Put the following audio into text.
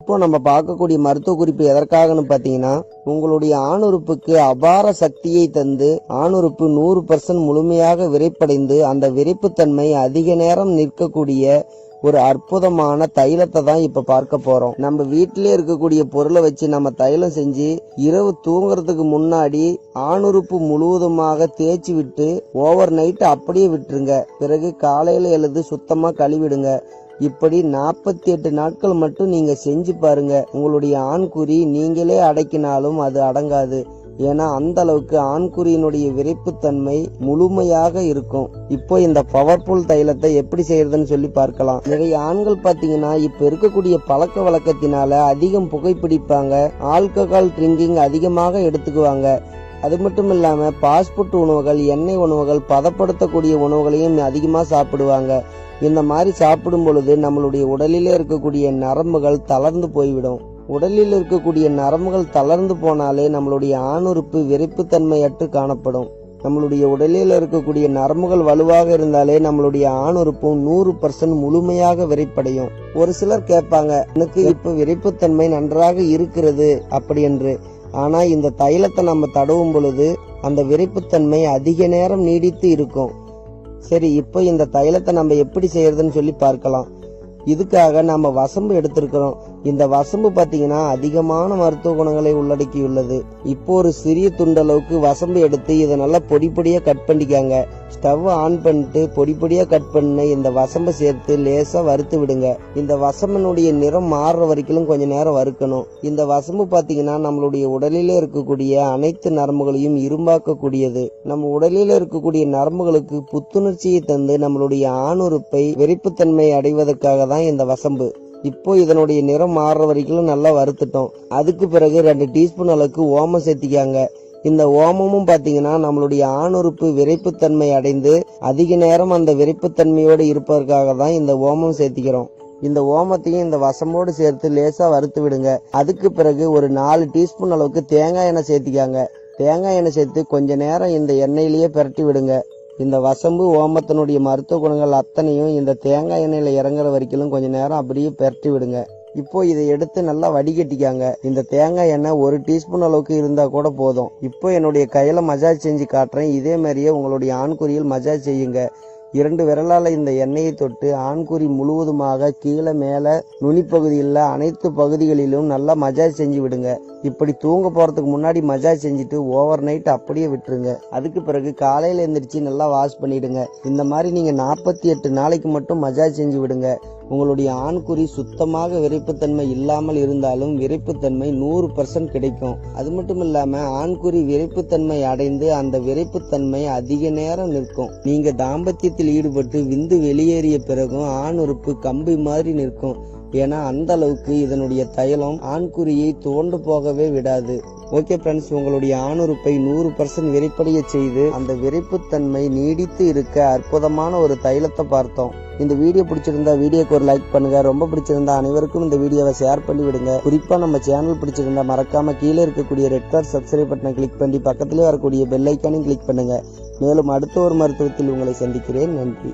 இப்போ நம்ம பார்க்கக்கூடிய மருத்துவ குறிப்பு எதற்காகன்னு பார்த்தீங்கன்னா, உங்களுடைய ஆணுறுப்புக்கு அபார சக்தியை தந்து ஆணுறுப்பு 100% முழுமையாக விரைப்படைந்து அந்த விரைப்புத்தன்மை அதிக நேரம் நிற்கக்கூடிய ஒரு அற்புதமான தைலத்தை தான் இப்ப பார்க்க போறோம். நம்ம வீட்டிலே இருக்கக்கூடிய பொருளை வச்சு நம்ம தைலம் செஞ்சு இரவு தூங்குறதுக்கு முன்னாடி ஆணுறுப்பு முழுவதுமாக தேய்ச்சி விட்டு ஓவர் நைட் அப்படியே விட்டுருங்க. பிறகு காலையில எழுது சுத்தமா கழுவிடுங்க. இப்படி 48 நாட்கள் மட்டும் நீங்க செஞ்சு பாருங்க. உங்களுடைய ஆண்குறி நீங்களே அடக்கினாலும் அது அடங்காது. ஏன்னா அந்த அளவுக்கு ஆண்குறியினுடைய விரைப்புத்தன்மை முழுமையாக இருக்கும். இப்போ இந்த பவர்ஃபுல் தைலத்தை எப்படி செய்யறதுன்னு சொல்லி பார்க்கலாம். நிறைய ஆண்கள் பாத்தீங்கன்னா இப்ப இருக்கக்கூடிய பழக்க வழக்கத்தினால அதிகம் புகைப்பிடிப்பாங்க, ஆல்கஹால் ட்ரிங்கிங் அதிகமாக எடுத்துக்குவாங்க. அது மட்டும் இல்லாம பாஸ்புட் உணவுகள், எண்ணெய் உணவுகள், பதப்படுத்தக்கூடிய உணவுகளையும் அதிகமா சாப்பிடுவாங்க. இந்த மாதிரி சாப்பிடும் பொழுது நம்மளுடைய உடலிலே இருக்கக்கூடிய நரம்புகள் தளர்ந்து போய்விடும். உடலில் இருக்கக்கூடிய நரம்புகள் தளர்ந்து போனாலே நம்மளுடைய ஆணுறுப்பு விரைப்புத்தன்மையற்று காணப்படும். நம்மளுடைய உடலில் இருக்கக்கூடிய நரம்புகள் வலுவாக இருந்தாலே நம்மளுடைய ஆணுறுப்பும் 100% முழுமையாக விரைப்படையும். ஒரு சிலர் கேட்பாங்க, எனக்கு இப்ப விரைப்புத்தன்மை நன்றாக இருக்கிறது அப்படி என்று. ஆனா இந்த தைலத்தை நம்ம தடவும் பொழுது அந்த விரைப்புத்தன்மை அதிக நேரம் நீடித்து இருக்கும். சரி, இப்போ இந்த தைலத்தை நம்ம எப்படி செய்யறதுன்னு சொல்லி பார்க்கலாம். இதுக்காக நம்ம வசம்பு எடுத்திருக்கிறோம். இந்த வசம்பு பாத்தீங்கன்னா அதிகமான மருத்துவ குணங்களை உள்ளடக்கியுள்ளது. இப்போ ஒரு சிறிய துண்டளவுக்கு வசம்பு எடுத்து இதை நல்லா பொடி பொடியா கட் பண்ணிக்காங்க. ஸ்டவ் ஆன் பண்ணிட்டு பொடி பொடியா கட் பண்ண இந்த வசம்பை சேர்த்து லேசா வறுத்து விடுங்க. இந்த வசம்பனுடைய நிறம் மாறுற வரைக்கும் கொஞ்ச நேரம் வறுக்கணும். இந்த வசம்பு பாத்தீங்கன்னா நம்மளுடைய உடலிலே இருக்கக்கூடிய அனைத்து நரம்புகளையும் இரும்பாக்கக்கூடியது. நம்ம உடலில இருக்கக்கூடிய நரம்புகளுக்கு புத்துணர்ச்சியை தந்து நம்மளுடைய ஆணுறுப்பை விரைப்புத்தன்மை அடைவதற்காக தான் இந்த வசம்பு. இப்போ இதனுடைய நிறம் மாறுற வரைக்கும் நல்லா வறுத்துட்டோம். அதுக்கு பிறகு 2 டீஸ்பூன் அளவுக்கு ஓமம் சேர்த்திக்காங்க. இந்த ஓமமும் பாத்தீங்கன்னா நம்மளுடைய ஆணுறுப்பு விரைப்புத்தன்மை அடைந்து அதிக நேரம் அந்த விரைப்புத்தன்மையோடு இருப்பதற்காக தான் இந்த ஓமம் சேர்த்திக்கிறோம். இந்த ஓமத்தையும் இந்த வசம்போடு சேர்த்து லேசா வறுத்து விடுங்க. அதுக்கு பிறகு ஒரு 4 டீஸ்பூன் அளவுக்கு தேங்காய் எண்ணெய் சேர்த்திக்காங்க. தேங்காய் எண்ணெய் சேர்த்து கொஞ்ச நேரம் இந்த எண்ணெயிலேயே பிரட்டி விடுங்க. இந்த வசம்பு ஓமத்தினுடைய மருத்துவ குணங்கள் அத்தனையும் இந்த தேங்காய் எண்ணெயில இறங்குற வரைக்கும் கொஞ்ச நேரம் அப்படியே பிரட்டி விடுங்க. இப்போ இதை எடுத்து நல்லா வடிகட்டிக்காங்க. இந்த தேங்காய் எண்ணெய் 1 டீஸ்பூன் அளவுக்கு இருந்தா கூட போதும். இப்போ என்னுடைய கையில மசாஜ் செஞ்சு காட்டுறேன். இதே மாதிரியே உங்களுடைய ஆண்குறியில் மசாஜ் செய்யுங்க. 2 விரலால இந்த எண்ணெயை தொட்டு ஆண்குறி முழுவதுமாக கீழே மேல நுனிப்பகுதியில் அனைத்து பகுதிகளிலும் நல்லா மசாஜ் செஞ்சு விடுங்க. இப்படி தூங்க போறதுக்கு முன்னாடி மசாஜ் செஞ்சுட்டு ஓவர் நைட் அப்படியே விட்டுருங்க. அதுக்கு பிறகு காலையில எந்திரிச்சு நல்லா வாஷ் பண்ணிடுங்க. இந்த மாதிரி நீங்க 48 நாளைக்கு மட்டும் மசாஜ் செஞ்சு விடுங்க. உங்களுடைய ஆண்குறி சுத்தமாக விரைப்புத்தன்மை இல்லாமல் இருந்தாலும் விரைப்புத்தன்மை 100% கிடைக்கும். அது மட்டும் இல்லாம ஆண்குறி விரைப்புத்தன்மை அடைந்து அந்த விரைப்புத்தன்மை அதிக நேரம் நிற்கும். நீங்க தாம்பத்தியத்தில் ஈடுபட்டு விந்து வெளியேறிய பிறகும் ஆணுறுப்பு கம்பி மாதிரி நிற்கும். ஏன்னா அந்த அளவுக்கு இதனுடைய தைலம் ஆண்குறியை தோண்டு போகவே விடாது. ஓகே ஃப்ரெண்ட்ஸ், உங்களுடைய ஆணுறுப்பை 100% விரைப்படைய செய்து அந்த விரைப்புத்தன்மை நீடித்து இருக்க அற்புதமான ஒரு தைலத்தை பார்த்தோம். இந்த வீடியோ பிடிச்சிருந்தா வீடியோக்கு ஒரு லைக் பண்ணுங்க. ரொம்ப பிடிச்சிருந்தா அனைவருக்கும் இந்த வீடியோவை ஷேர் பண்ணி விடுங்க. குறிப்பா நம்ம சேனல் பிடிச்சிருந்தா மறக்காம கீழே இருக்கக்கூடிய ரெட் கலர் சப்ஸ்கிரைப் பட்டனை கிளிக் பண்ணி பக்கத்திலே வரக்கூடிய பெல் ஐக்கானையும் கிளிக் பண்ணுங்க. மேலும் அடுத்த ஒரு மருத்துவத்தில் உங்களை சந்திக்கிறேன். நன்றி.